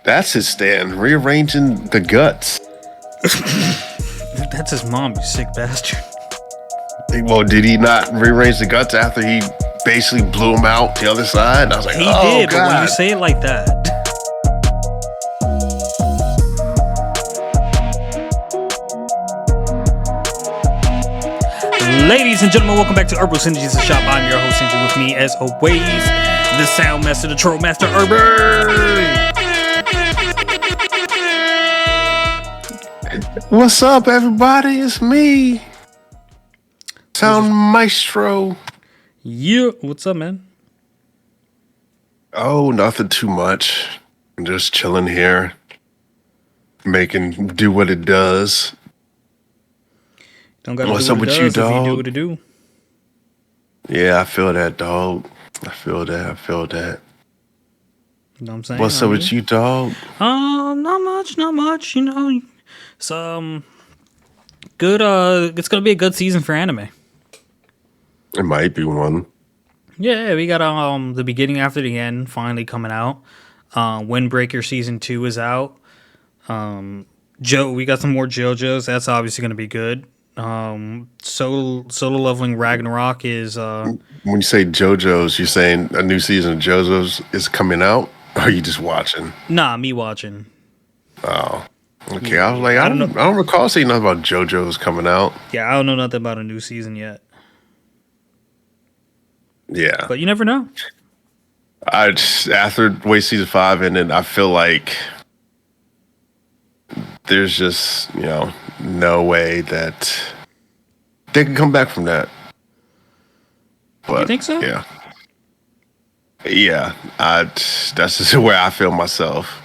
That's his stand. Rearranging the guts. That's his mom, you sick bastard. Well, did he not rearrange the guts after he basically blew him out the other side? And I was like, He oh, did, God. but when you say it like that. Ladies and gentlemen, welcome back to Irbal Sinergy, the shop. I'm your host, Sinji. With me, as always, the sound master, the troll master, Irby. What's up, everybody? It's me, Sound Maestro. Yeah, what's up, man? Oh, nothing too much. I'm just chilling here, do what it does. Don't gotta What's do up what with it you, does if you do dog? what it do. Yeah, I feel that, dog. I feel that. You know what I'm saying? What's up with you, dog? Not much. You know, it's good. It's gonna be a good season for anime. It might be one. Yeah, we got the beginning after the end finally coming out. Windbreaker season 2 is out. We got some more JoJo's. That's obviously gonna be good. Solo Leveling Ragnarok is When you say JoJo's, you're saying a new season of JoJo's is coming out? Or are you just watching? Nah, me watching. Oh, okay. I was like, I don't recall seeing nothing about JoJo's coming out. Yeah, I don't know nothing about a new season yet. Yeah, But you never know. After Wait season 5 ended, I feel like there's just no way that they can come back from that. But You think so? Yeah. That's just where I feel myself.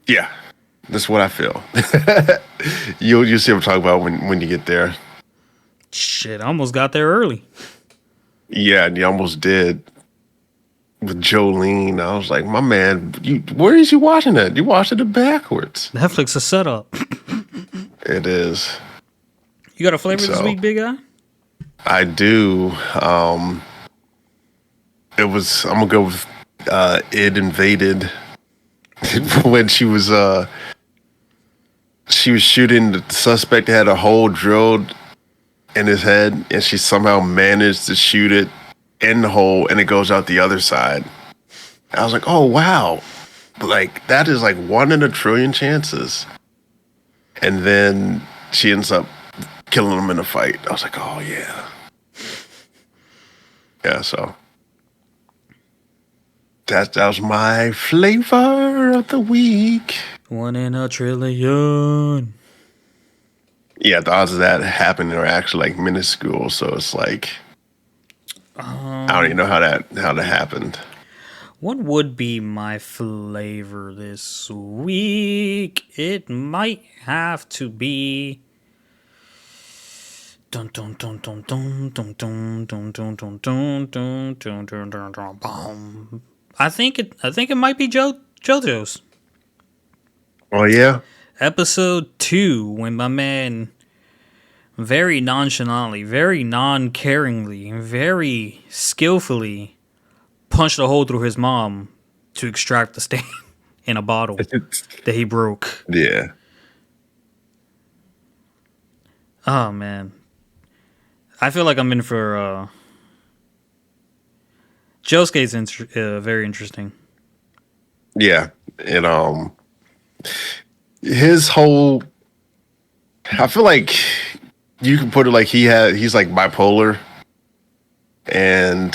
Yeah, that's what I feel. You'll see what I'm talking about when you get there. Shit, I almost got there early. Yeah, and you almost did with Jolene. I was like, my man, where is you watching that? You watching it backwards. Netflix is set up. It is. You got a flavor this week, big guy? I do. I'm gonna go with It Invaded. When she was shooting the suspect, had a hole drilled in his head, and she somehow managed to shoot it in the hole, and it goes out the other side. I was like, oh wow, like that is like 1 in a trillion chances. And then she ends up killing him in a fight. I was like, oh yeah. Yeah, so that was my flavor of the week. 1 in a trillion. Yeah, the odds of that happening are actually like minuscule. So it's like I don't even know how that happened. What would be my flavor this week? It might have to be. Dun dun dun dun dun dun dun dun dun dun dun dun dun dun dun dun. I think it might be JoJo's. Oh yeah. Episode 2, when my man very nonchalantly, very non-caringly, very skillfully punched a hole through his mom to extract the stain in a bottle that he broke. Yeah. Oh, man. I feel like I'm in for... Josuke's very interesting. Yeah. And his whole... I feel like you can put it like he's like bipolar. And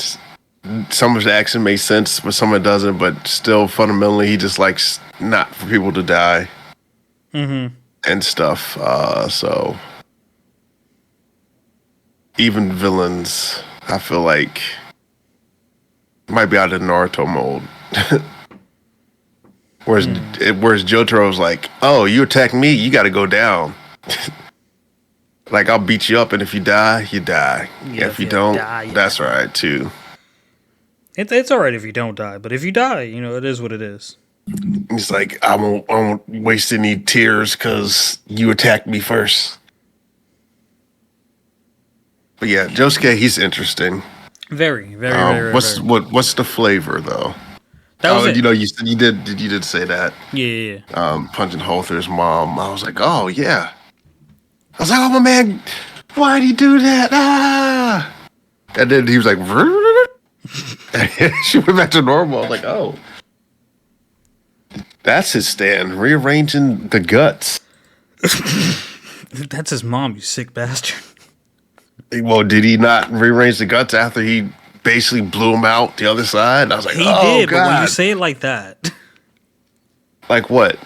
some of his action makes sense, but some of it doesn't. But still, fundamentally, he just likes not for people to die. Mm-hmm. And stuff. So... even villains, I feel like, might be out of the Naruto mold. Whereas Jotaro's like, oh, you attack me, you got to go down. Like, I'll beat you up, and if you die, you die. Yeah, if you don't, that's all right, too. It's all right if you don't die, but if you die, it is what it is. He's like, I won't waste any tears because you attacked me first. But yeah, Josuke, he's interesting. Very, very, very. What's the flavor though? That was it. You said you did say that. Yeah, yeah, yeah. Punching Holther's mom. I was like, oh yeah. I was like, oh my man, why'd he do that? Ah! And then he was like, and she went back to normal. I was like, oh, that's his stand, rearranging the guts. That's his mom, you sick bastard. Well, did he not rearrange the guts after he basically blew him out the other side? I was like, He oh did, god, but when you say it like that, like what?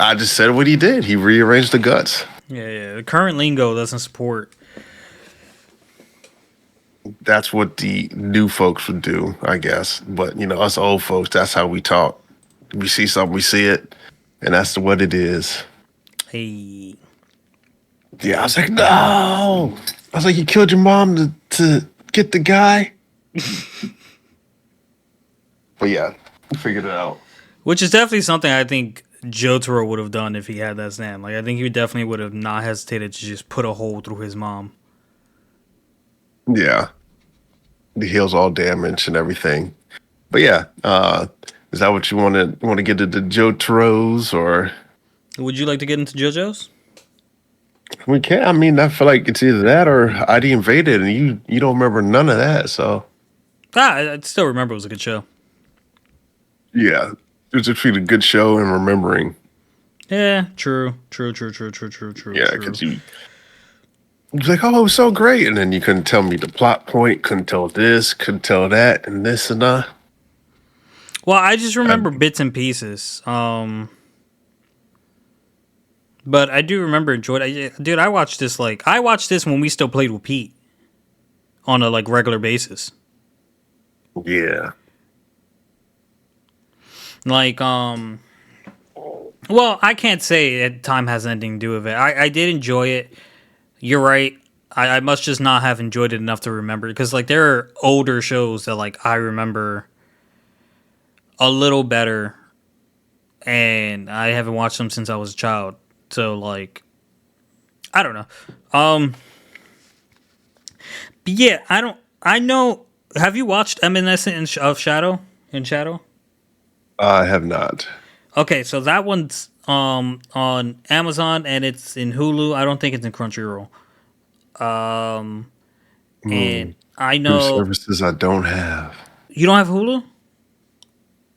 I just said what he did. He rearranged the guts. yeah, the current lingo doesn't support. That's what the new folks would do, I guess. But us old folks, that's how we talk. We see something, we see it, and that's what it is. Hey, Yeah, I was like, no. I was like, you killed your mom to get the guy. But yeah, we figured it out. which is definitely something I think Jotaro would have done if he had that stand. Like, I think he definitely would have not hesitated to just put a hole through his mom. Yeah, the heel's all damaged and everything. But yeah, is that what you want to get into Jotaro's or? Would you like to get into JoJo's? We can't. I mean, I feel like it's either that or ID Invaded, and you don't remember none of that. So I still remember it was a good show. yeah, it's actually a good show and remembering. Yeah, true. Yeah, because you was like, oh, it was so great, and then you couldn't tell me the plot point, couldn't tell this, couldn't tell that, and this and that. Well, I just remember bits and pieces. But I do remember enjoyed it. Dude, I watched this when we still played with Pete on a regular basis. Yeah, Well, I can't say that time has anything to do with it. I did enjoy it. You're right. I must just not have enjoyed it enough to remember, because there are older shows that I remember a little better, and I haven't watched them since I was a child. So I don't know. But yeah, I know. Have you watched Evanescent of Shadow? In Shadow? I have not. Okay, so that one's on Amazon and it's in Hulu. I don't think it's in Crunchyroll. And I Two know services I don't have. you don't have Hulu.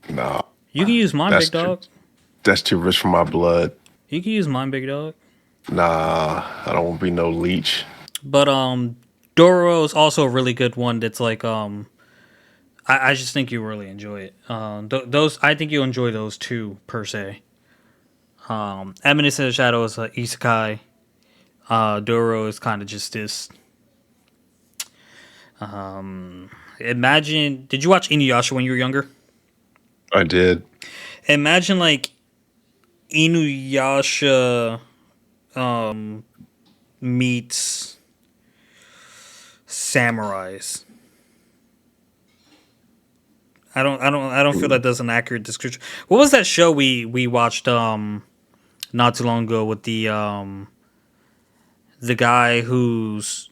No, You can use mine, big dog. That's too rich for my blood. You can use mine, big dog. Nah, I don't want to be no leech. But Doro is also a really good one. That's I just think you really enjoy it. Those I think you'll enjoy those two per se. Eminence of the Shadow is isekai. Doro is kind of just this. Imagine, did you watch Inuyasha when you were younger? I did. Imagine Inuyasha meets samurais. I don't feel that that's an accurate description. What was that show we watched not too long ago with the guy whose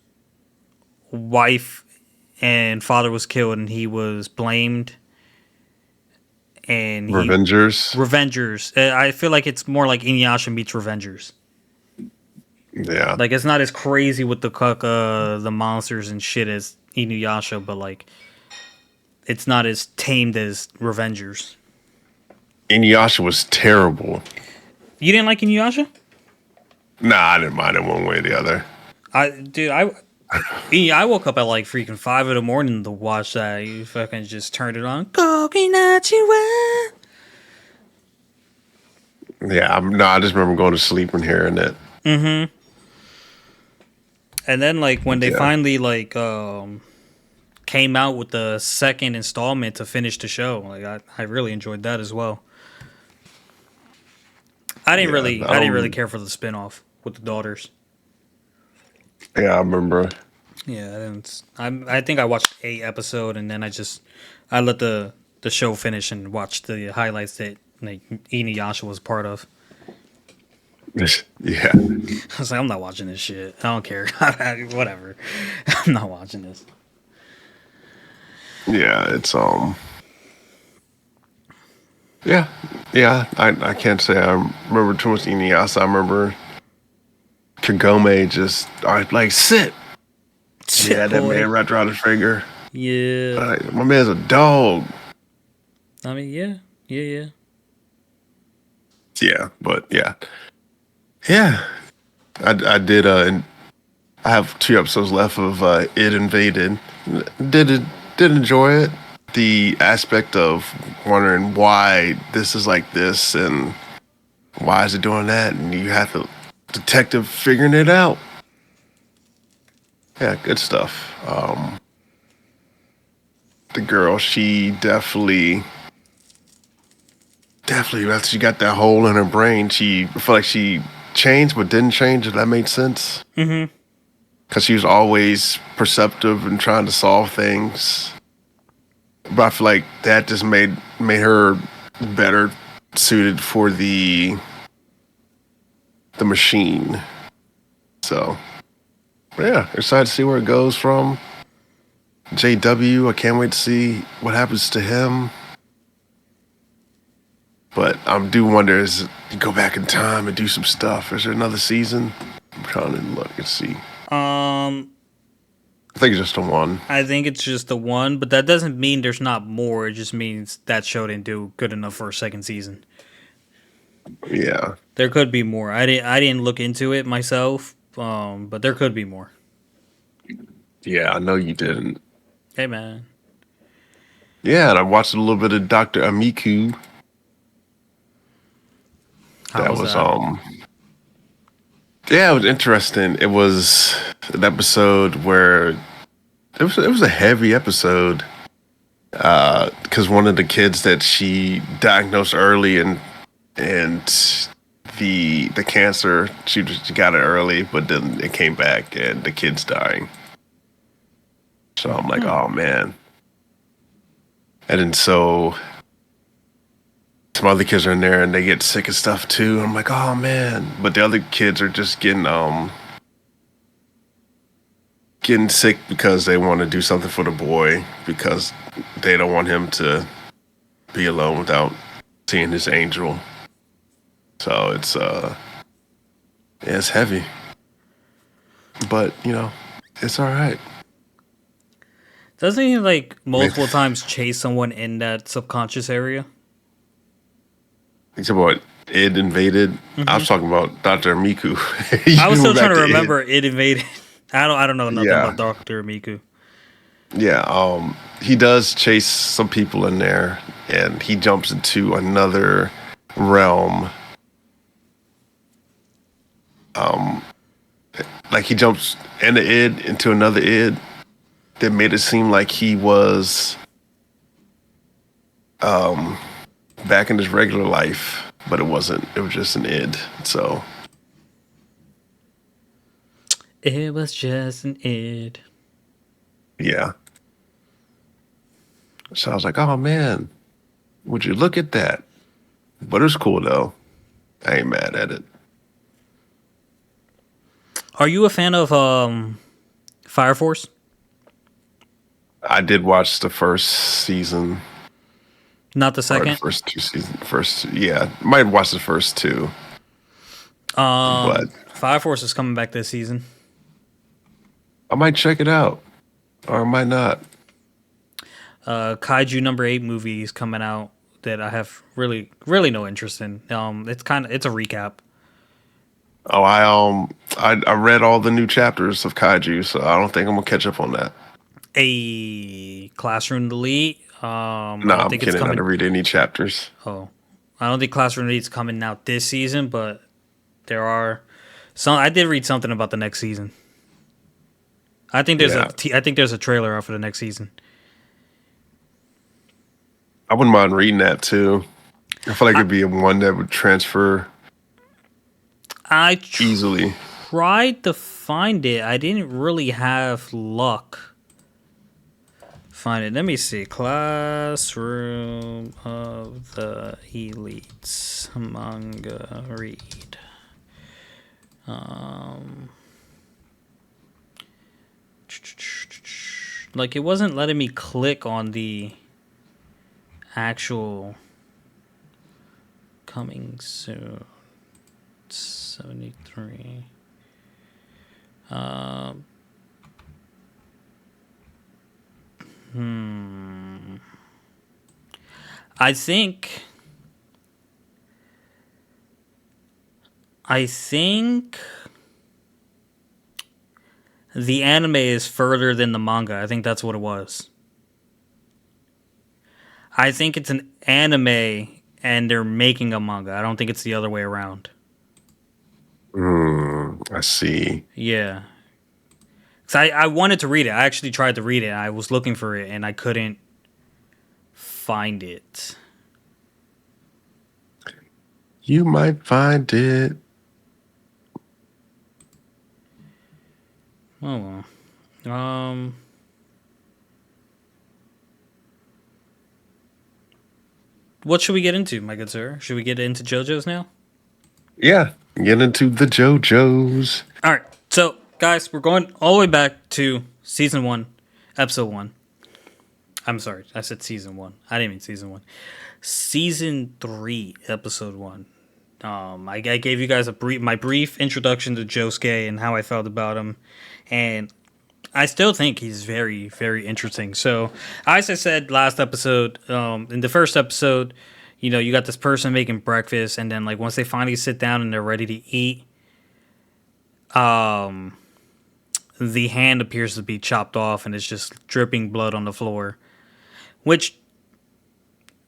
wife and father was killed and he was blamed, and Revengers. I feel like it's more like Inuyasha meets Revengers. Yeah. It's not as crazy with the monsters and shit as Inuyasha, but it's not as tamed as Revengers. Inuyasha was terrible. You didn't like Inuyasha? Nah, I didn't mind it one way or the other. I woke up at freaking 5 a.m. to watch that. You fucking just turned it on. Kokinachiwa. Yeah, I just remember going to sleep and hearing it. Mm-hmm. And then when they finally came out with the second installment to finish the show, I really enjoyed that as well. I didn't really care for the spinoff with the daughters. Yeah, I remember. Yeah, I think I watched 8 episodes and then I let the show finish and watched the highlights that Inuyasha was part of. Yeah. I was like, I'm not watching this shit. I don't care. Whatever. I'm not watching this. Yeah, it's Yeah, yeah. I can't say I remember too much Inuyasha. I remember Kagome just I like sit. Yeah, Shit, that man boy. wrapped around his finger. Yeah. My man's a dog. I mean, yeah. Yeah, yeah. Yeah, but yeah, yeah. I did. And I have 2 episodes left of It Invaded. Did it? Did enjoy it. The aspect of wondering why this is like this and why is it doing that, and you have the detective figuring it out. Yeah, good stuff. The girl, she definitely, after she got that hole in her brain, she I feel like she changed but didn't change. If that made sense, Mm-hmm. because she was always perceptive and trying to solve things. But I feel like that just made her better suited for the machine. So, but yeah, excited to see where it goes from. JW, I can't wait to see what happens to him. But I do wonder is you go back in time and do some stuff. Is there another season? I'm trying to look and see. Um, I think it's just the one. I think it's just the one, but that doesn't mean there's not more. It just means that show didn't do good enough for a second season. Yeah. There could be more. I didn't look into it myself, but there could be more. Yeah, I know you didn't. Hey man, Yeah, and I watched a little bit of Dr. Amiku. how That was was that? yeah, it was interesting. It was an episode where it was a heavy episode because one of the kids that she diagnosed early and the cancer she got it early, but then it came back and the kid's dying. So I'm like, Hmm. oh man. And then so some other kids are in there and they get sick and stuff too. I'm like, oh man. But the other kids are just getting sick because they want to do something for the boy because they don't want him to be alone without seeing his angel. So yeah, it's heavy. But, it's all right. Doesn't he like Man, multiple times chase someone in that subconscious area? it's about Id invaded. I Hmm. was talking about Dr. Miku. I was You still went trying back to to Id. remember it invaded. I don't know nothing Yeah. about Doctor Miku. Yeah. He does chase some people in there and he jumps into another realm. Um like he jumps into Id into another Id that made it seem like he was um back in his regular life, but it wasn't. It was just an id. So It was just an id. yeah. So I was like, oh man, would you look at that? But it was cool though. I ain't mad at it. Are you a fan of Fire Force? I did watch the first season Not the or the second. first 2 seasons. First, yeah, might watch the first two, but Fire Force is coming back this season. I might check it out or I might not. Kaiju number 8 movie is coming out that I have really no interest in. It's a recap. Oh, I read all the new chapters of Kaiju, so I don't think I'm gonna catch up on that. A Classroom Elite. I No, don't I'm think it's kidding. I coming. didn't read any chapters. Oh, I don't think Classroom Elite's coming out this season, but there are some. I did read something about the next season. Yeah, I think there's a trailer out for the next season. I wouldn't mind reading that too. I feel like I it'd be one that would transfer I easily. tried to find it. I didn't really have luck. Find it. Let me see. Classroom of the Elites manga read. Um, like it wasn't letting me click on the actual coming soon. 73. I think. The anime is further than the manga. I think that's what it was. I think it's an anime and they're making a manga. I don't think it's the other way around. I see. Yeah. Cause I wanted to read it. I actually tried to read it. I was looking for it and I couldn't find it. You might find it. Oh well. What should we get into, my good sir? Should we get into JoJo's now? Yeah, get into the JoJo's. All right. So, guys, we're going all the way back to season 1, episode 1. I'm sorry, I said season 1. I didn't mean season 1. Season 3, episode 1. I gave you guys my brief introduction to Josuke and how I felt about him, and I still think he's very, very interesting. So, as I said last episode, in the first episode, you got this person making breakfast, and then like once they finally sit down and they're ready to eat, the hand appears to be chopped off and it's just dripping blood on the floor, which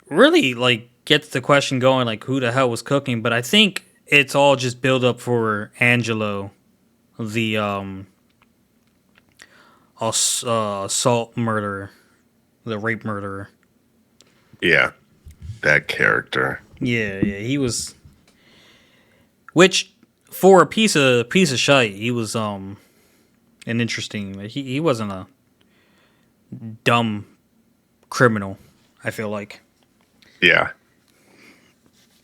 really like gets the question going, like who the hell was cooking? But I think it's all just build up for Angelo, the assault murderer, the rape murderer. Yeah, that character. Yeah, he was. Which, for a piece of shite, he was an interesting. He wasn't a dumb criminal. I feel like. Yeah.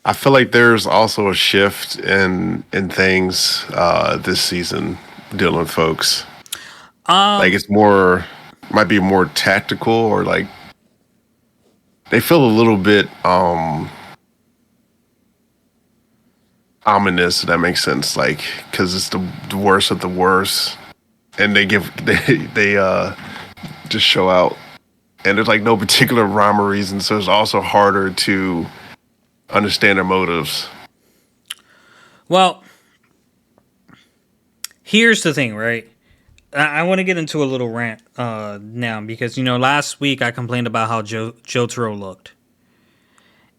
I feel like there's also a shift in things this season dealing with folks. Like it's might be more tactical, or like they feel a little bit ominous. If that makes sense, like because it's the worst of the worst, and they just show out, and there's like no particular rhyme or reason, so it's also harder to understand their motives. Well, here's the thing, right? I want to get into a little rant now because last week I complained about how Jotaro looked,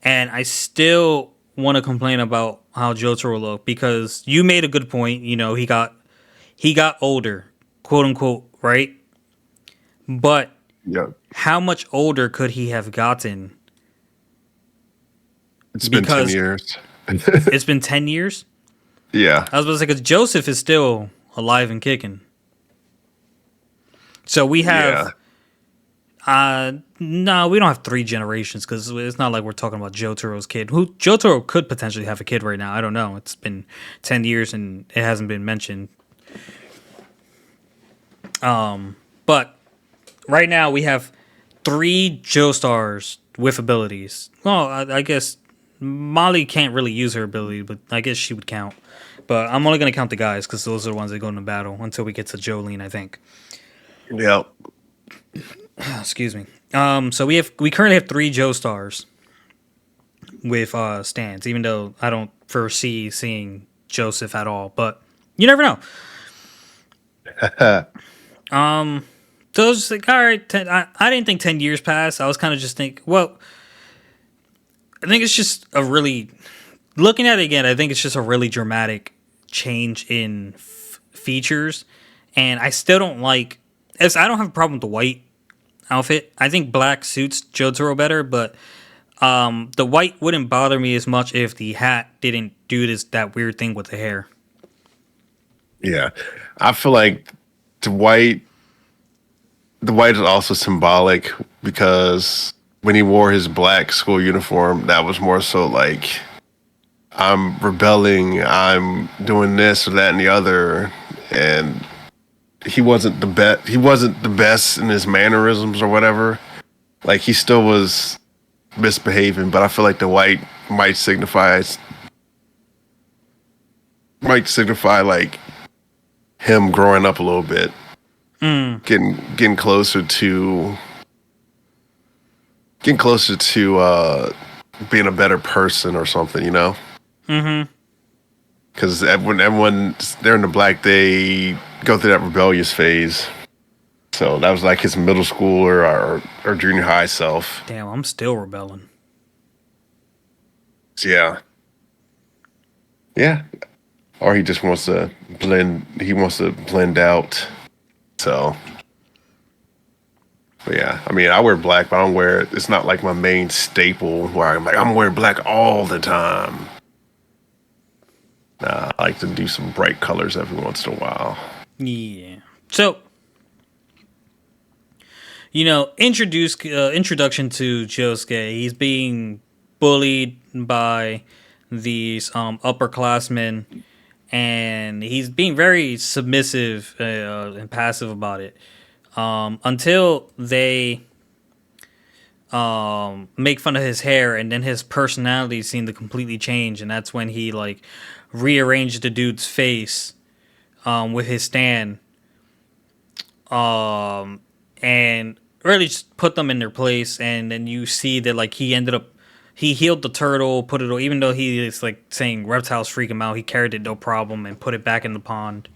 and I still want to complain about how Jotaro looked because you made a good point. He got older, quote unquote, right? But Yeah, how much older could he have gotten? it's been 10 years. It's been 10 years? Yeah. I was about to say, because Joseph is still alive and kicking. So we have... no, we don't have 3 generations, because it's not like we're talking about Jotaro's kid. Jotaro could potentially have a kid right now. I don't know. It's been 10 years and it hasn't been mentioned. But right now we have 3 Joestars with abilities. Well, I guess Molly can't really use her ability, but I guess she would count. But I'm only going to count the guys because those are the ones that go into battle until we get to Jolene, I think. Yep. Excuse me. So we currently have 3 Joestars with stands, even though I don't foresee seeing Joseph at all. But you never know. So I was just like, all right, I didn't think 10 years passed. I was kind of just think, well, I think it's just a really, looking at it again, I think it's just a really dramatic change in features. And I still don't like, I don't have a problem with the white outfit. I think black suits Jotaro better, but the white wouldn't bother me as much if the hat didn't do that weird thing with the hair. Yeah. I feel like the white is also symbolic because when he wore his black school uniform, that was more so like, I'm rebelling, I'm doing this or that and the other, and he wasn't the best in his mannerisms or whatever. Like he still was misbehaving, but I feel like the white might signify like him growing up a little bit, getting closer to being a better person or something, you know? Mm-hmm. Because when everyone they're in the black, they go through that rebellious phase. So that was like his middle school or junior high self. Damn, I'm still rebelling. So yeah, yeah. Or he just wants to blend. He wants to blend out. So, but yeah, I mean, I wear black, but I don't wear it. It's not like my main staple where I'm wearing black all the time. Nah, I like to do some bright colors every once in a while. Yeah. So, introduction to Josuke. He's being bullied by these upperclassmen, and he's being very submissive and passive about it. Until they make fun of his hair, and then his personality seemed to completely change, and that's when he like rearranged the dude's face with his stand, and really just put them in their place. And then you see that like he healed the turtle, put it, even though he is like saying reptiles freak him out, he carried it no problem and put it back in the pond.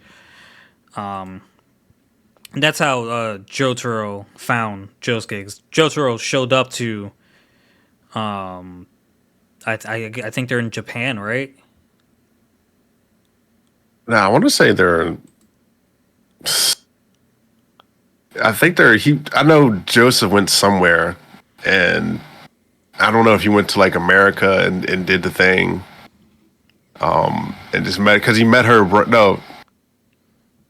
And that's how Jotaro found Josuke. Jotaro showed up to, I think they're in Japan, right? Now I want to say they're. I think they're. I know Joseph went somewhere, and I don't know if he went to like America and did the thing. And just met because he met her. No,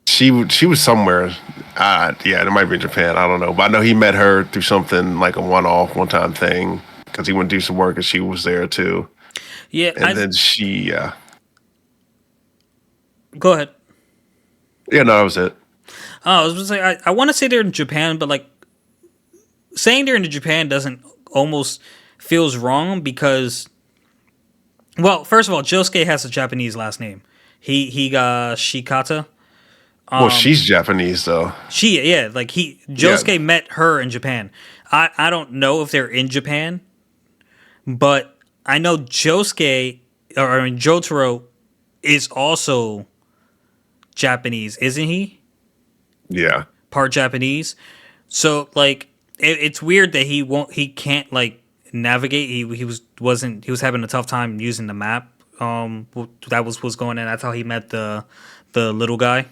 she was somewhere. Yeah, it might be Japan. I don't know, but I know he met her through something like a one time thing because he went to do some work and she was there too. Yeah, and then she. Go ahead. Yeah, no, that was it. I was just like, I want to say they're in Japan, but like saying they're in Japan doesn't almost feels wrong because, well, first of all, Josuke has a Japanese last name. He got Shikata. Well, she's Japanese though. Josuke met her in Japan. I don't know if they're in Japan, but I know Jotaro is also Japanese, isn't he? Yeah. Part Japanese. So like it's weird that he can't like navigate. He was having a tough time using the map. That was going in. That's how he met the little guy.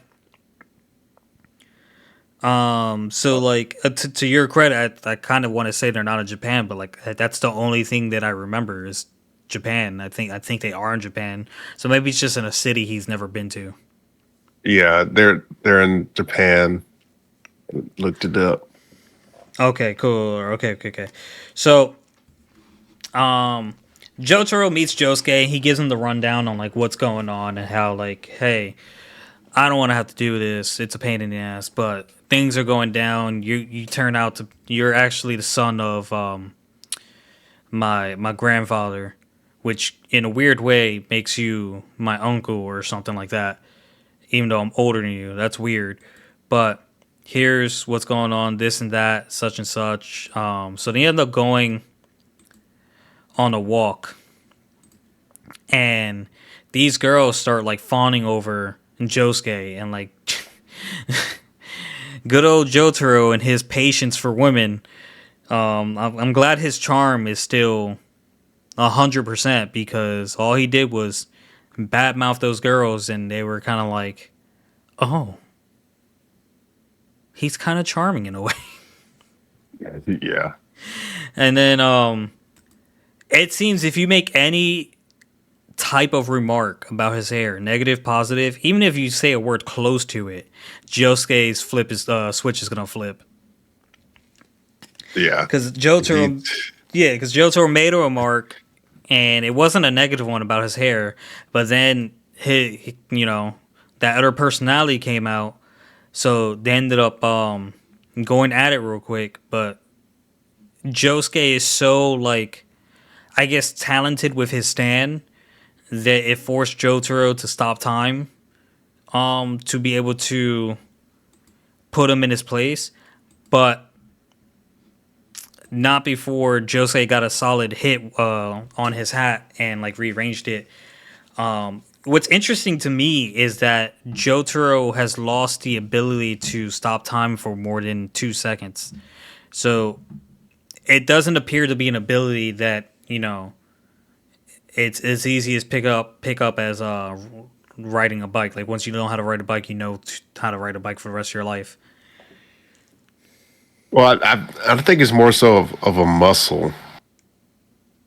So like to your credit, I kind of want to say they're not in Japan, but like that's the only thing that I remember is Japan. I think they are in Japan. So maybe it's just in a city he's never been to. Yeah, they're in Japan. Looked it up. Okay, cool. Okay. So, Jotaro meets Josuke. He gives him the rundown on like what's going on and how like, hey, I don't want to have to do this. It's a pain in the ass, but things are going down. You turn out to you're actually the son of my grandfather, which in a weird way makes you my uncle or something like that. Even though I'm older than you, that's weird. But here's what's going on, this and that, such and such. So they end up going on a walk, and these girls start like fawning over Josuke, and like good old Jotaro and his patience for women. I'm glad his charm is still 100% because all he did was badmouth those girls, and they were kind of like, oh, he's kind of charming in a way. Yeah. And then it seems if you make any type of remark about his hair, negative, positive, even if you say a word close to it, Josuke's switch is gonna flip. Yeah. Because Jotaro made a remark, and it wasn't a negative one about his hair, but then that other personality came out, so they ended up going at it real quick. But Josuke is so like I guess, talented with his stand that it forced Jotaro to stop time, to be able to put him in his place, but not before Josei got a solid hit on his hat and like rearranged it. What's interesting to me is that Jotaro has lost the ability to stop time for more than 2 seconds. So it doesn't appear to be an ability that, it's as easy as pick up as riding a bike. Like once you know how to ride a bike, how to ride a bike for the rest of your life. Well, I think it's more so of a muscle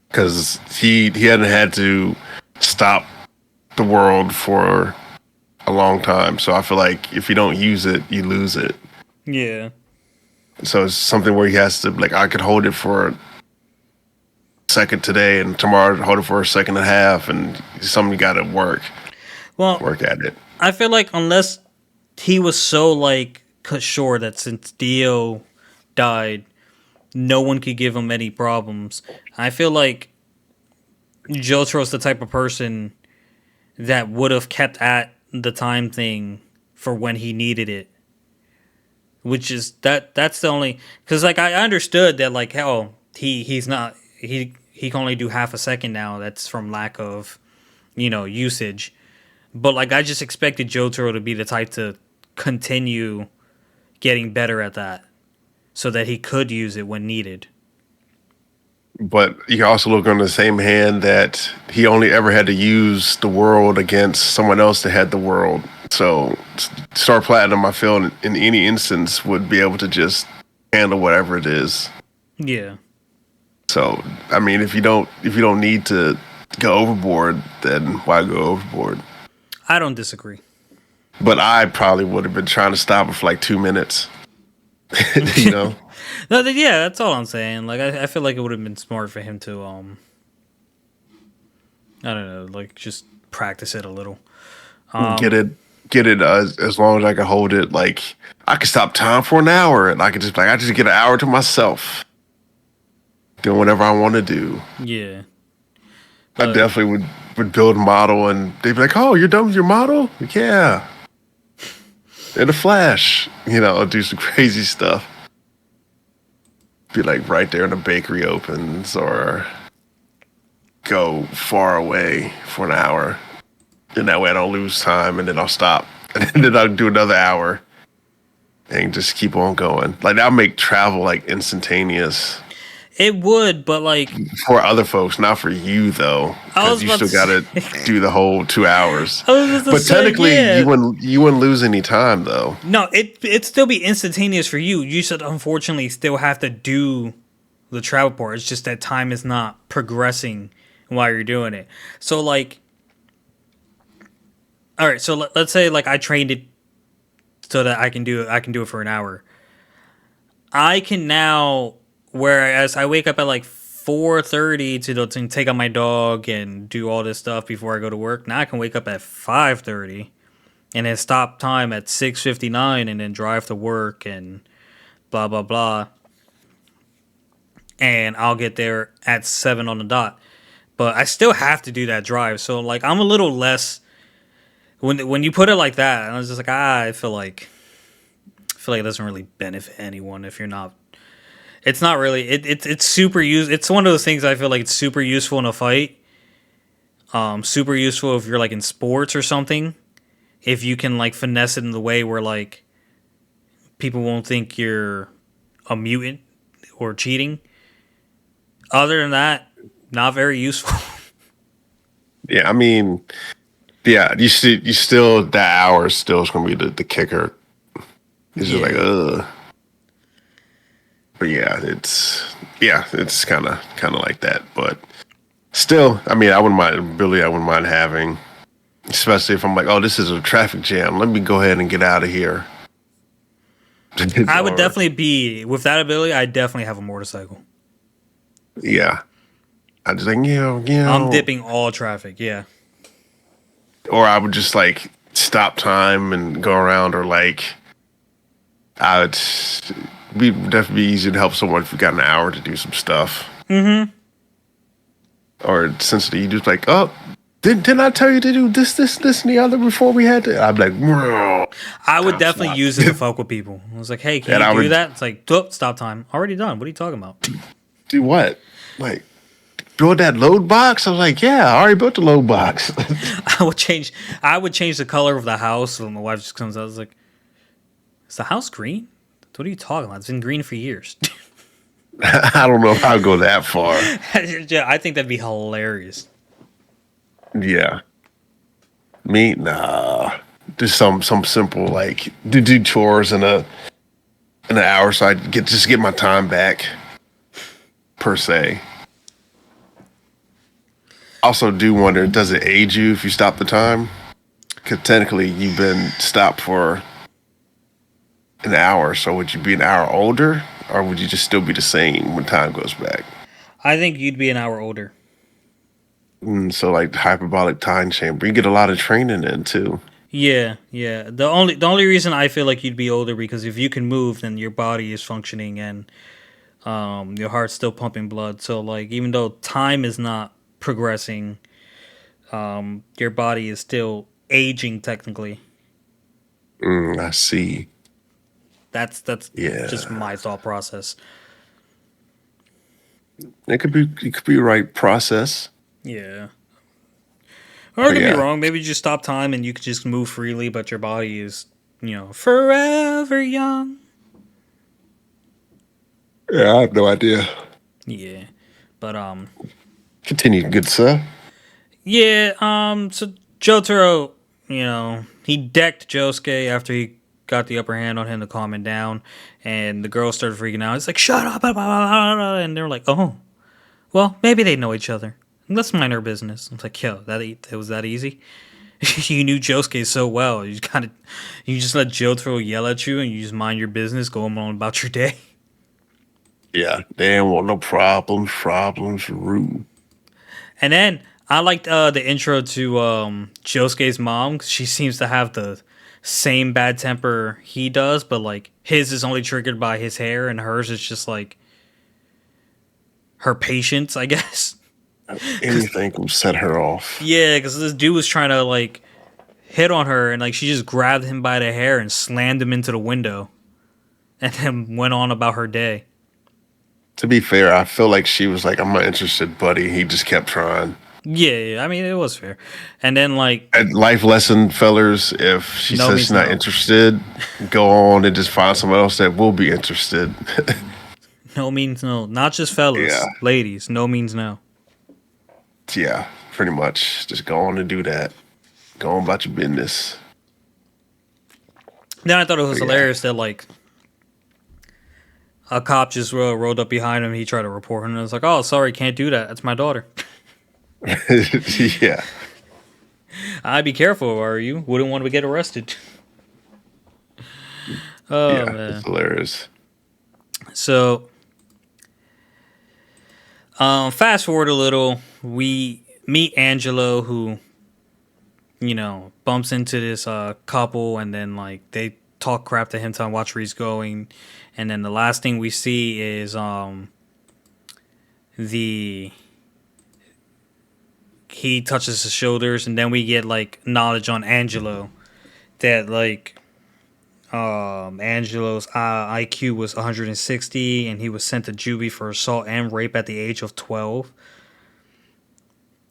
because he hadn't had to stop the world for a long time. So I feel like if you don't use it, you lose it. Yeah. So it's something where he has to like I could hold it for a second today, and tomorrow hold it for a second and a half, and something you got to Well, work at it. I feel like unless he was so like cut short that since Dio died, no one could give him any problems. I feel like Jotaro's the type of person that would have kept at the time thing for when he needed it. Which is that's the only because like I understood that like hell he's not he can only do half a second now. That's from lack of usage. But like I just expected Jotaro to be the type to continue getting better at that so that he could use it when needed. But you also look on the same hand that he only ever had to use the world against someone else that had the world. So Star Platinum, I feel in any instance would be able to just handle whatever it is. Yeah. So I mean, if you don't need to go overboard, then why go overboard? I don't disagree. But I probably would have been trying to stop it for like 2 minutes. you know. No, yeah, that's all I'm saying. Like I feel like it would have been smart for him to I don't know, like just practice it a little. Get it as long as I can hold it. Like I could stop time for an hour, and I could just I just get an hour to myself, doing whatever I want to do. Yeah. I definitely would build a model, and they'd be like, "Oh, you're done with your model? Yeah." In a flash, do some crazy stuff. Be like right there in the bakery opens, or go far away for an hour. And that way I don't lose time, and then I'll stop. And then I'll do another hour and just keep on going. Like that'll make travel like instantaneous. It would, but like For other folks, not for you though, because you still got to do the whole 2 hours. But technically, yeah. you wouldn't lose any time though. No, it'd still be instantaneous for you. You should unfortunately still have to do the travel part. It's just that time is not progressing while you're doing it. So like, all right. So let's say like I trained it so that I can do it for an hour. I can now, whereas I wake up at like 4:30 to take out my dog and do all this stuff before I go to work. Now I can wake up at 5:30 and then stop time at 6:59 and then drive to work and blah blah blah. And I'll get there at 7 on the dot. But I still have to do that drive. So like I'm a little less when you put it like that, I was just like, I feel like it doesn't really benefit anyone if you're not. It's not really. It's super It's one of those things I feel like it's super useful in a fight. Super useful if you're like in sports or something. If you can like finesse it in the way where like people won't think you're a mutant or cheating. Other than that, not very useful. Yeah, I mean, yeah, you still that hour still is gonna be the kicker. It's just like But it's kind of like that. But still, I mean, I wouldn't mind having, especially if I'm like, oh, this is a traffic jam. Let me go ahead and get out of here. I would definitely be with that ability. I definitely have a motorcycle. Yeah, I just like I'm dipping all traffic. Yeah. Or I would just like stop time and go around, or like I would definitely be easy to help someone if you got an hour to do some stuff. Mm-hmm. or sensitive. You just like, oh, didn't I tell you to do this, and the other before we had to? I'd be like, "Bro, I would time definitely stop." use it to fuck with people. I was like, hey, can And you I do would that? It's like, "Doop, stop time. Already done. What are you talking about? do what? Like, build that load box? I was like, yeah, I already built the load box. I would change. I would change the color of the house. And my wife just comes out. I was like, is the house green? What are you talking about? It's been green for years. I don't know if I'll go that far. Yeah, I think that'd be hilarious. Yeah. Me, nah. Just some simple like do chores in an hour so I get my time back per se. Also, do wonder, does it age you if you stop the time? Because technically, you've been stopped for an hour. So would you be an hour older, or would you just still be the same when time goes back? I think you'd be an hour older. So like hyperbolic time chamber, you get a lot of training in too. Yeah, yeah. The only reason I feel like you'd be older because if you can move, then your body is functioning and your heart's still pumping blood. So like even though time is not progressing, your body is still aging technically. I see. That's just Yeah, my thought process. it could be the right process. Yeah. Or I But could be yeah, wrong. Maybe you just stop time and you could just move freely, but your body is, forever young. yeah, I have no idea. Yeah. But Continue, good sir. yeah, so Jotaro, he decked Josuke after he got the upper hand on him to calm him down, and the girls started freaking out. It's like, shut up, blah, blah, blah, blah, and they're like, oh, well, maybe they know each other. Let's mind our business. I'm like, yo, it was that easy. You knew Josuke so well. You just let Jotaro yell at you, and you just mind your business, go on about your day. Yeah, they ain't want no problems. Problems rule. And then I liked the intro to Josuke's mom. 'Cause she seems to have the same bad temper he does, but like his is only triggered by his hair, and hers is just like her patience, I guess. Anything will set her off. Yeah, because this dude was trying to like hit on her, and like she just grabbed him by the hair and slammed him into the window, and then went on about her day. To be fair, I feel like she was like, "I'm not interested, buddy." He just kept trying. Yeah, yeah, I mean it was fair. And then like And life lesson, fellers: if she no says she's means not no. interested, go on and just find someone else that will be interested. No means no. Not just Yeah, fellas, ladies. No means no. yeah, pretty much. Just go on and do that. Go on about your business. Then I thought it was But yeah, hilarious that like a cop just rolled up behind him. He tried to report him, and I was like, "Oh, sorry, can't do that. That's my daughter." yeah, I'd be careful, are you? Wouldn't want to get arrested. Oh yeah. It's man. hilarious. So, fast forward a little, we meet Angelo, who bumps into this couple, and then like they talk crap to him, telling him watch where he's going, and then the last thing we see is the he touches his shoulders, and then we get like knowledge on Angelo that like Angelo's IQ was 160, and he was sent to juvie for assault and rape at the age of 12.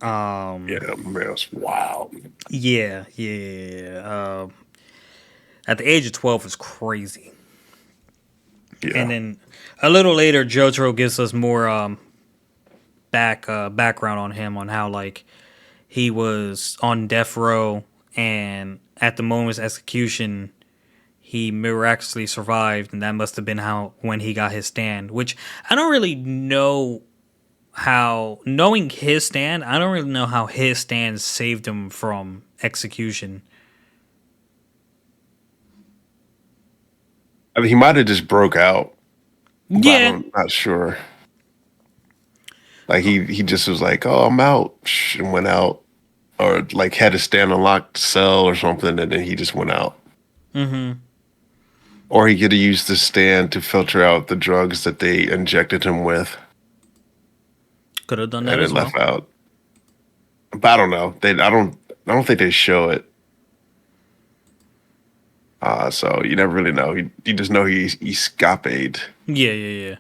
Yeah, man, it's wild. Yeah, yeah. At the age of 12 is crazy. And Yeah, then a little later, Jotaro gives us more background on him, on how like he was on death row, and at the moment's execution, he miraculously survived, and that must have been how when he got his stand. Which I don't really know how. Knowing his stand, I don't really know how his stand saved him from execution. I mean, he might have just broke out, but Yeah. I'm not sure. Like he just was like, "Oh, I'm out," and went out, or like had to stand on locked cell or something, and then he just went out. Mm-hmm. Or he could have used the stand to filter out the drugs that they injected him with, Could have done that and it as well. left out. but I don't know. I don't think they show it. So you never really know. You just know he escapade. Yeah, yeah, yeah.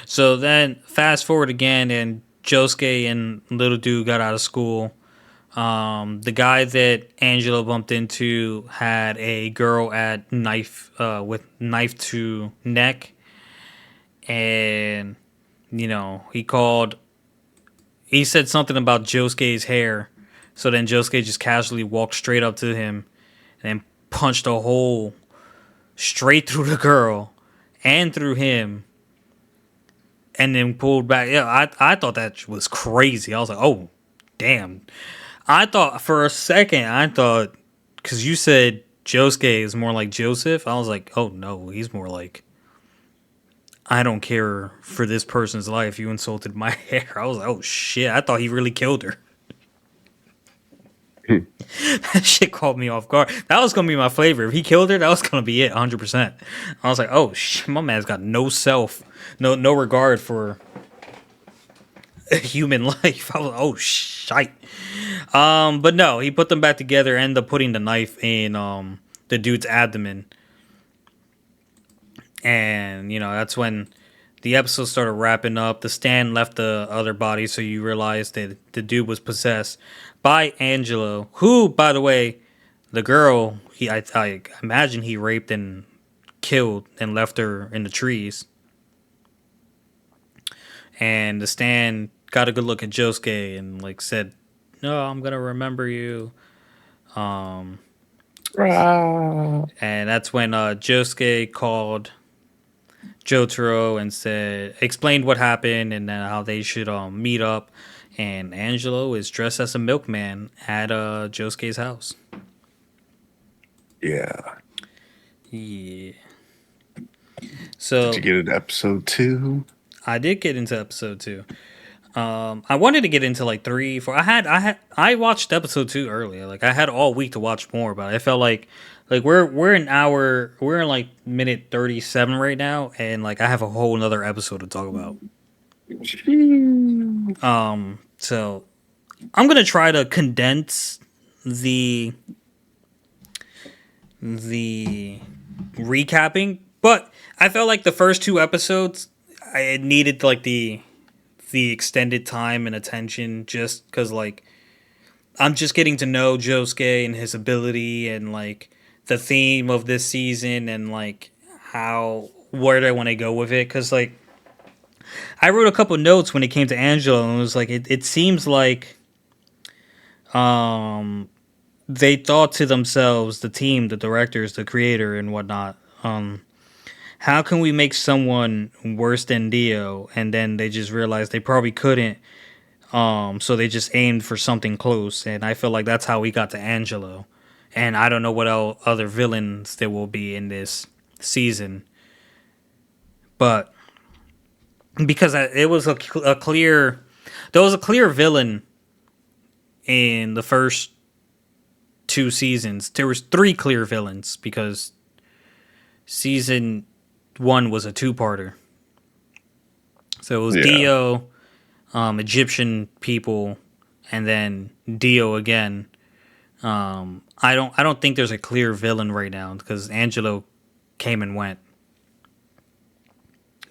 So then fast forward again, and Josuke and little dude got out of school. The guy that Angela bumped into had a girl at knife with knife to neck, and he called. He said something about Josuke's hair, so then Josuke just casually walked straight up to him and punched a hole straight through the girl and through him, and then pulled back. Yeah, I thought that was crazy. I was like, oh, damn. I thought for a second, because you said Josuke is more like Joseph. I was like, oh no, he's more like, I don't care for this person's life. You insulted my hair. I was like, oh shit. I thought he really killed her. That shit caught me off guard. That was gonna be my flavor. If he killed her, that was gonna be it, 100%. I was like, oh shit, my man's got no self, no regard for human life. I was like, oh shite. But no, he put them back together, ended up putting the knife in the dude's abdomen. And, that's when the episode started wrapping up. The stand left the other body, so you realized that the dude was possessed by Angelo, who, by the way, the girl, I imagine he raped and killed and left her in the trees. And the stand got a good look at Josuke and like said, "No, I'm gonna remember you." Um, Ah. and that's when Josuke called Jotaro and explained what happened and how they should meet up. And Angelo is dressed as a milkman at Josuke's house. Yeah. Yeah. Did So you get it episode 2? I did get into episode 2. I wanted to get into like 3, 4. I watched episode 2 earlier. Like I had all week to watch more, but I felt like we're we're in like minute 37 right now, and like I have a whole another episode to talk about. So I'm gonna try to condense the the recapping, but I felt like the first 2 episodes I needed like the extended time and attention just because like I'm just getting to know Josuke and his ability and like the theme of this season and like how where do I want to go with it, because like I wrote a couple notes when it came to Angelo and it was like it seems like um they thought to themselves, the team, the directors, the creator and whatnot, how can we make someone worse than Dio, and then they just realized they probably couldn't. So they just aimed for something close, and I feel like that's how we got to Angelo. And I don't know what other villains there will be in this season, but because it was a clear, there was a clear villain in the first 2 seasons. There was 3 clear villains because season 1 was a 2-parter. So it was Yeah. Dio, Egyptian people, and then Dio again. I don't think there's a clear villain right now because Angelo came and went.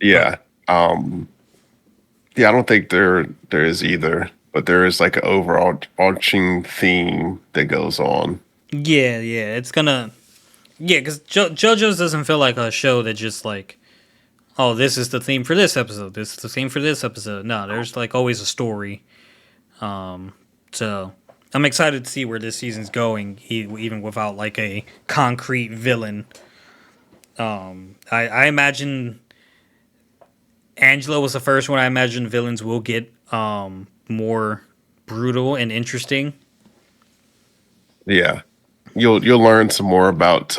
Yeah. Yeah, I don't think there is either, but there is like an overall arching theme that goes on. Yeah, yeah, it's gonna. Yeah, because JoJo's doesn't feel like a show that just like, oh, this is the theme for this episode. This is the theme for this episode. No, there's like always a story. So I'm excited to see where this season's going, even without like a concrete villain. I imagine Angela was the first one. I imagine villains will get more brutal and interesting. Yeah. You'll learn some more about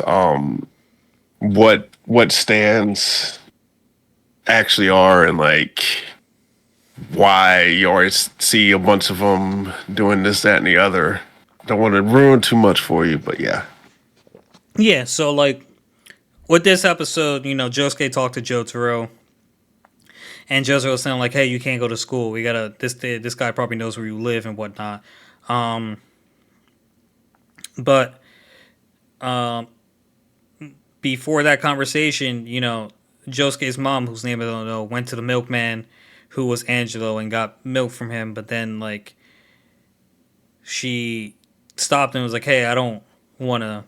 what stands actually are and like why you always see a bunch of them doing this, that, and the other. Don't want to ruin too much for you, but yeah. Yeah, so like with this episode, Josuke talked to Jotaro, and Jotaro was saying like, "Hey, you can't go to school. We gotta this guy probably knows where you live and whatnot." But before that conversation, Josuke's mom, whose name I don't know, went to the milkman, who was Angelo, and got milk from him. But then, like, she stopped and was like, "Hey, I don't want to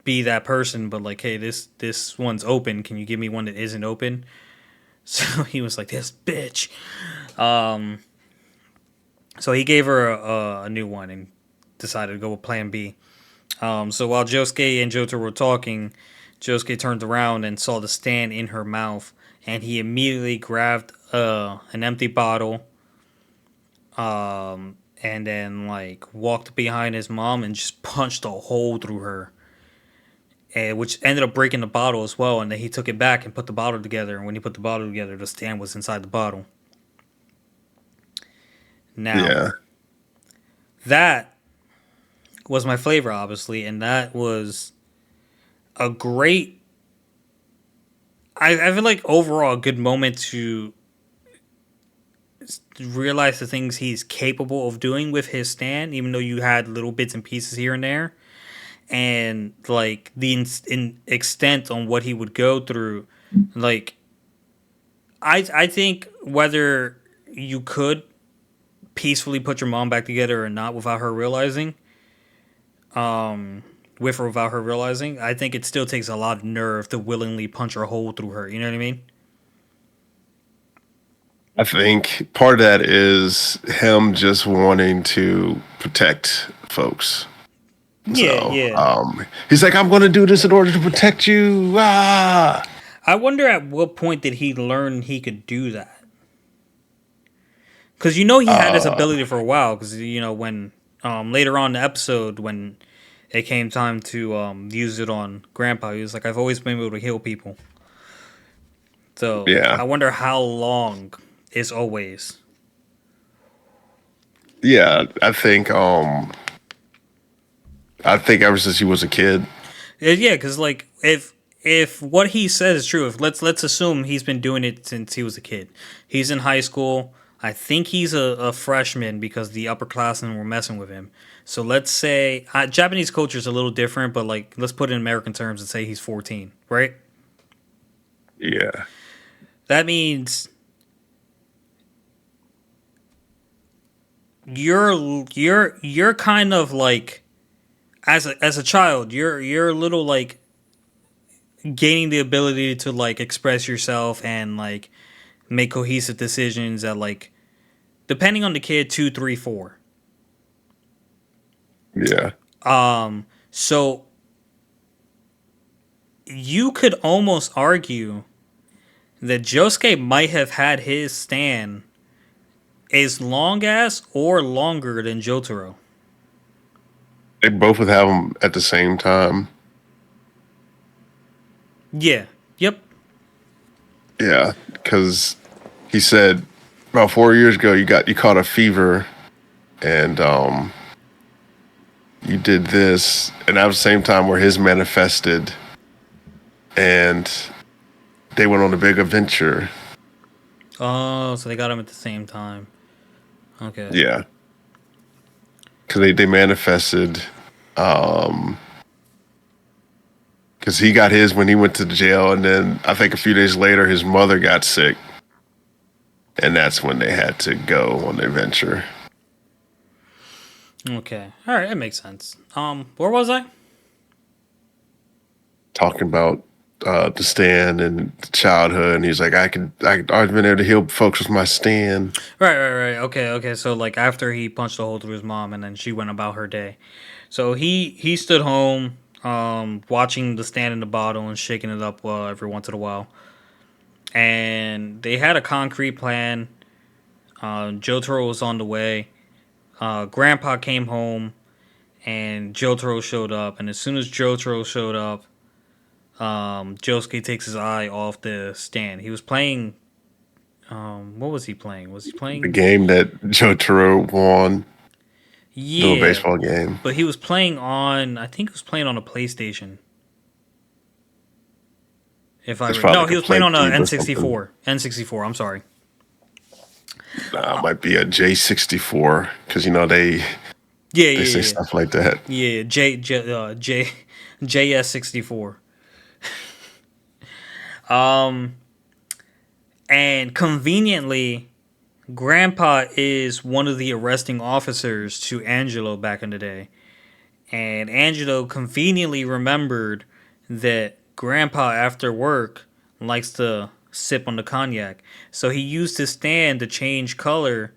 be that person, but like, hey, this one's open. Can you give me one that isn't open?" So he was like, "This bitch." Um, so he gave her a new one and decided to go with Plan B. So while Josuke and Jotaro were talking, Josuke turned around and saw the stand in her mouth, and he immediately grabbed an empty bottle, and then like walked behind his mom and just punched a hole through her, and which ended up breaking the bottle as well. And then he took it back and put the bottle together. And when he put the bottle together, the stand was inside the bottle. Now Yeah. that was my flavor, obviously, and that was a great. I feel like overall a good moment to realize the things he's capable of doing with his stand, even though you had little bits and pieces here and there, and like the extent on what he would go through. Like, I think whether you could peacefully put your mom back together or not without her realizing, with or without her realizing, I think it still takes a lot of nerve to willingly punch a hole through her. You know what I mean? I think part of that is him just wanting to protect folks. Yeah, So yeah. he's like, I'm going to do this in order to protect you. Ah. I wonder at what point did he learn he could do that? Because he had this Uh, ability for a while. Because when later on in the episode when it came time to use it on Grandpa, he was like, "I've always been able to heal people." So yeah. I wonder how long is always. Yeah. I think ever since he was a kid. Yeah, because like if what he says is true, if let's assume he's been doing it since he was a kid. He's in high school. I think he's a freshman because the upperclassmen were messing with him. So let's say Japanese culture is a little different, but like let's put it in American terms and say he's 14, right? Yeah. That means you're kind of like as a child, you're a little like gaining the ability to like express yourself and like make cohesive decisions at like depending on the kid 2, 3, 4. Yeah. So you could almost argue that Josuke might have had his stand as long as or longer than Jotaro. They both would have them at the same time. Yeah. Yep. Yeah. Because he said about 4 years ago, you caught a fever and you did this. And that was the same time where his manifested and they went on a big adventure. Oh, so they got him at the same time. Okay. Yeah. Because they manifested. Because he got his when he went to jail, and then I think a few days later his mother got sick, and that's when they had to go on the adventure. Okay. All right, that makes sense. Where was I? Talking about the stand and childhood, and he's like, I've been able to heal folks with my stand. Right. Okay. So like after he punched a hole through his mom, and then she went about her day. So he stood home, watching the stand in the bottle and shaking it up every once in a while. And they had a concrete plan. Jotaro was on the way. Grandpa came home, and Jotaro showed up. And as soon as Jotaro showed up, Josuke takes his eye off the stand. He was playing. What was he playing? Was he The playing? game that Jotaro won, little Yeah, baseball game. but he was playing on. I think he was playing on a PlayStation. If I It's probably no, like he a was playing play on a cube or something. N64. N64. I'm sorry. Nah, it might be a J64 because Yeah, they say yeah, stuff like that. yeah, yeah. JS64. And conveniently, Grandpa is one of the arresting officers to Angelo back in the day. And Angelo conveniently remembered that Grandpa, after work, likes to sip on the cognac. So he used his stand to change color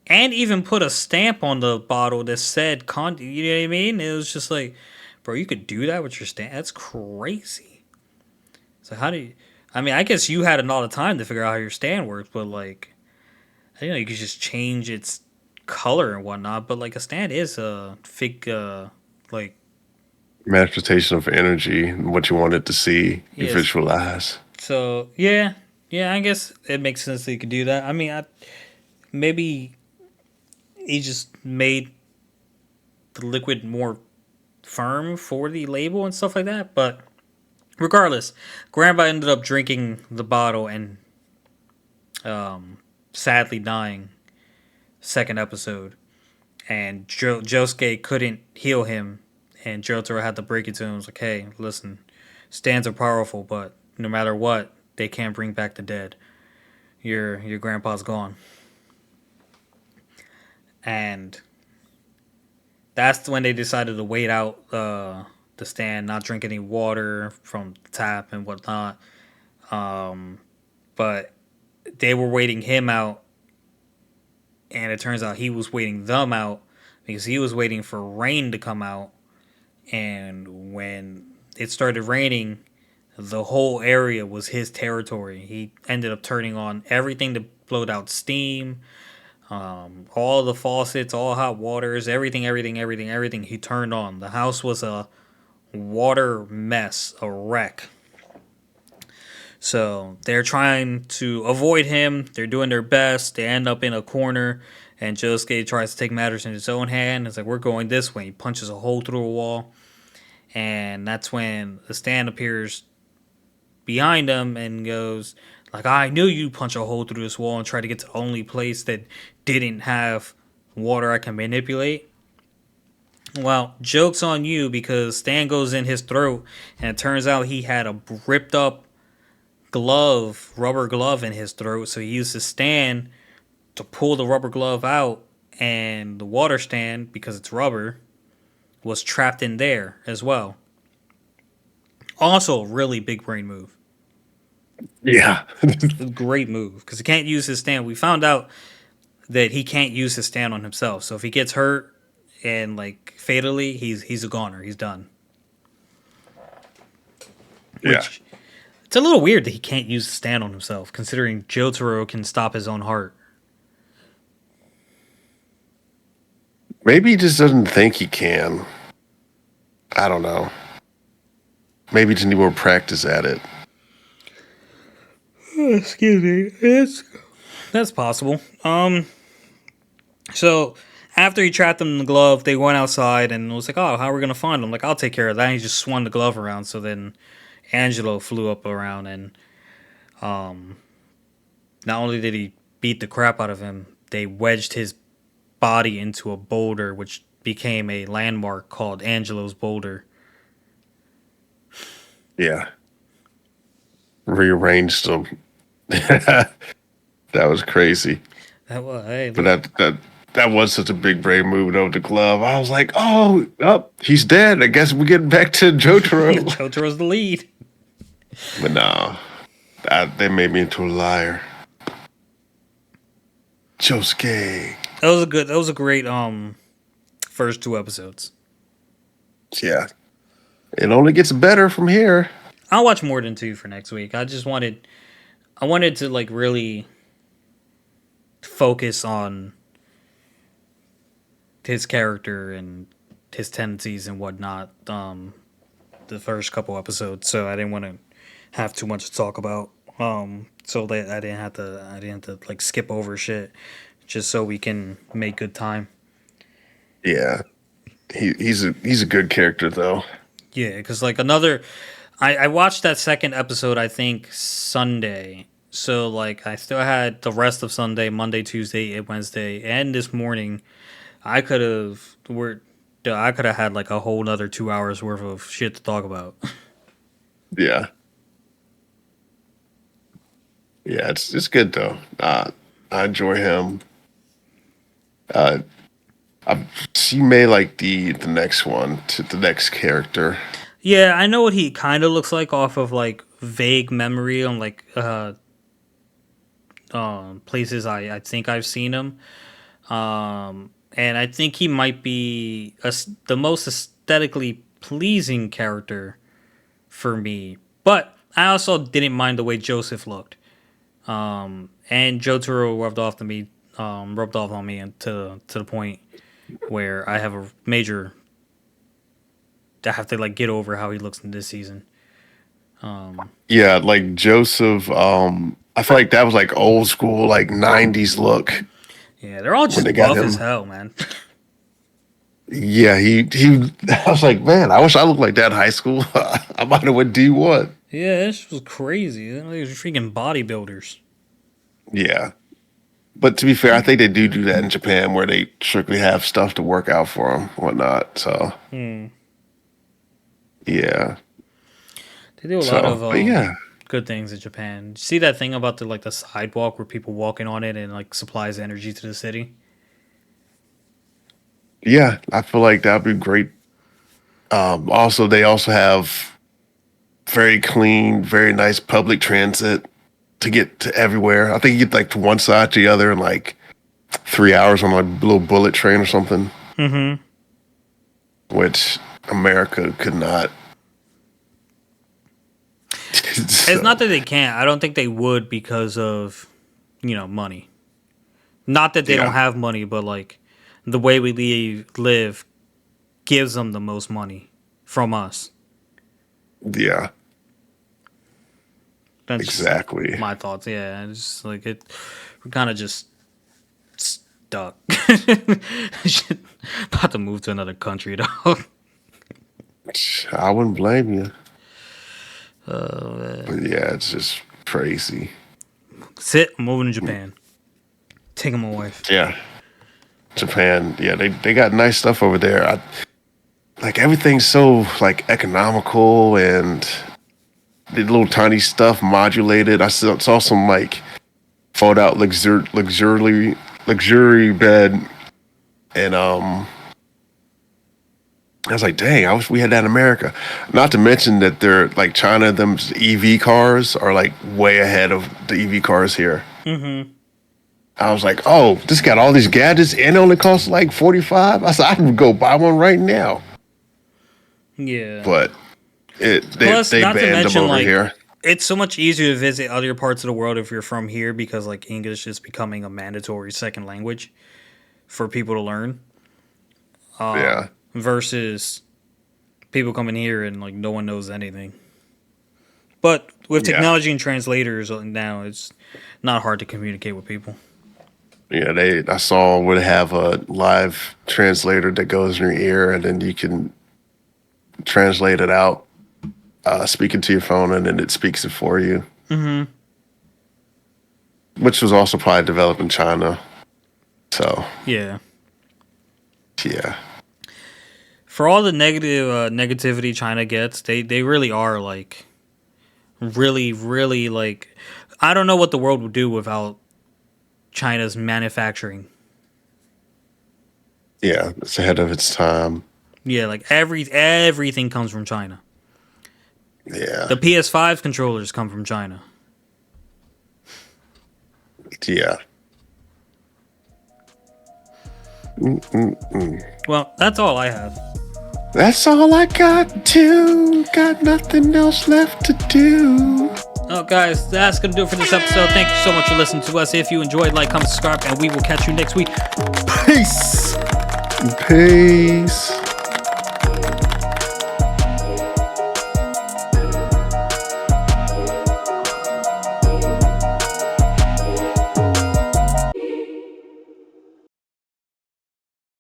and even put a stamp on the bottle that said you know what I mean? It was just like, bro, you could do that with your stand? That's crazy. So how do you... I mean, I guess you had a lot of time to figure out how your stand works, but like, I didn't know you could just change its color and whatnot. But like, a stand is a fake, like, Manifestation of energy, what you wanted to see, you yes. visualize. So yeah, yeah. I guess it makes sense that you could do that. I mean, maybe he just made the liquid more firm for the label and stuff like that. But regardless, Grandpa ended up drinking the bottle and sadly dying. Second episode, and Josuke couldn't heal him, and Jotaro had to break it to him. It was like, hey, listen, stands are powerful, but no matter what, they can't bring back the dead. Your grandpa's gone, and that's when they decided to wait out the stand, not drink any water from the tap and whatnot. But they were waiting him out, and it turns out he was waiting them out because he was waiting for rain to come out. And when it started raining, the whole area was his territory. He ended up turning on everything to blow out steam, all the faucets, all hot waters, everything. He turned on. The house was a water mess, a wreck. So they're trying to avoid him. They're doing their best. They end up in a corner, and Josuke tries to take matters in his own hand. It's like, we're going this way. He punches a hole through a wall, and that's when the stand appears behind him and goes, like, I knew you'd punch a hole through this wall and try to get to the only place that didn't have water I can manipulate. Well, joke's on you because Stan goes in his throat, and it turns out he had a ripped up rubber glove in his throat, so he used his stand to pull the rubber glove out, and the water stand, because it's rubber, was trapped in there as well. Also, a really big brain move. Yeah. A great move because he can't use his stand. We found out that he can't use his stand on himself. So if he gets hurt and like fatally, he's a goner. He's done. Yeah. Which it's a little weird that he can't use the stand on himself, considering Jotaro can stop his own heart. Maybe he just doesn't think he can. I don't know. Maybe he just need more practice at it. Excuse me. That's possible. So after he trapped him in the glove, they went outside and was like, "Oh, how are we gonna find him?" Like, I'll take care of that. And he just swung the glove around. So then Angelo flew up around, and not only did he beat the crap out of him, they wedged his body into a boulder, which became a landmark called Angelo's Boulder. Yeah. Rearranged them. That was crazy. That was, hey, But look, that was such a big brain move over the glove. I was like, oh, he's dead. I guess we're getting back to Jotaro. Jotaro's the lead. But no, they made me into a liar. Josuke. That was a great first two episodes. Yeah. It only gets better from here. I'll watch more than two for next week. I wanted to like really focus on his character and his tendencies and whatnot. The first couple episodes, so I didn't want to have too much to talk about. So that I didn't have to like skip over shit, just so we can make good time. Yeah. He's a good character though. Yeah, because like I watched that second episode, I think Sunday. So like I still had the rest of Sunday, Monday, Tuesday, and Wednesday, and this morning. I could have had like a whole nother 2 hours worth of shit to talk about. Yeah. Yeah, it's good though. I enjoy him. Uh, she may like the next one to the next character. Yeah, I know what he kind of looks like off of like vague memory on like places I think I've seen him. And I think he might be the most aesthetically pleasing character for me. But I also didn't mind the way Joseph looked. And Jotaro rubbed off on me and to the point where I have a major. I have to like get over how he looks in this season. Yeah, like Joseph. I feel like that was like old school, like '90s look Yeah, they're all when they just got buff as him. hell, man. Yeah, he. I was like, man, I wish I looked like that in high school. I might have went D1. Yeah, this was crazy. They're like freaking bodybuilders. Yeah, but to be fair, I think they do that in Japan where they strictly have stuff to work out for them, whatnot. So yeah, They do a lot so of but yeah, good things in Japan. See that thing about the sidewalk where people walking on it and like supplies energy to the city? yeah, I feel like that'd be great. Also, they also have very clean, very nice public transit to get to everywhere. I think you get like to one side to the other in like 3 hours on a little bullet train or something, Mm-hmm. which America could not. It's not that they can't. I don't think they would because of, money. Not that they don't Yeah, have money, but like the way we live gives them the most money from us. yeah, That's just exactly. my thoughts. Yeah, it's just like we're kind of just stuck. About to move to another country, though. I wouldn't blame you. Man. But yeah, it's just crazy. Sit, I'm moving to Japan. Taking my wife. Yeah, Japan. Yeah, they got nice stuff over there. Like everything's so like economical and the little tiny stuff modulated. I saw some like fold out luxury bed, and I was like, dang, I wish we had that in America. Not to mention that they're like China, them EV cars are like way ahead of the EV cars here. Mm-hmm. I was like, oh, this got all these gadgets and it only costs like 45. I said, I can go buy one right now. Yeah. But Plus, they not to banned them mention, over like, here. it's so much easier to visit other parts of the world if you're from here because, like, English is becoming a mandatory second language for people to learn. Yeah. Versus people coming here and, like, no one knows anything. But with Yeah. technology and translators now, it's not hard to communicate with people. Yeah, I saw would have a live translator that goes in your ear and then you can translate it out, speaking to your phone, and then it speaks it for you. Mm-hmm. Which was also probably developed in China. So Yeah. yeah. For all the negativity China gets, they really are, like, really, really, like, I don't know what the world would do without China's manufacturing. Yeah, it's ahead of its time. Yeah, like everything comes from China. Yeah. The PS5 controllers come from China. Yeah. Well, that's all I have. That's all I got to. Got nothing else left to do. Oh, guys, that's going to do it for this episode. Thank you so much for listening to us. If you enjoyed, like, comment, subscribe, and we will catch you next week. Peace. Peace.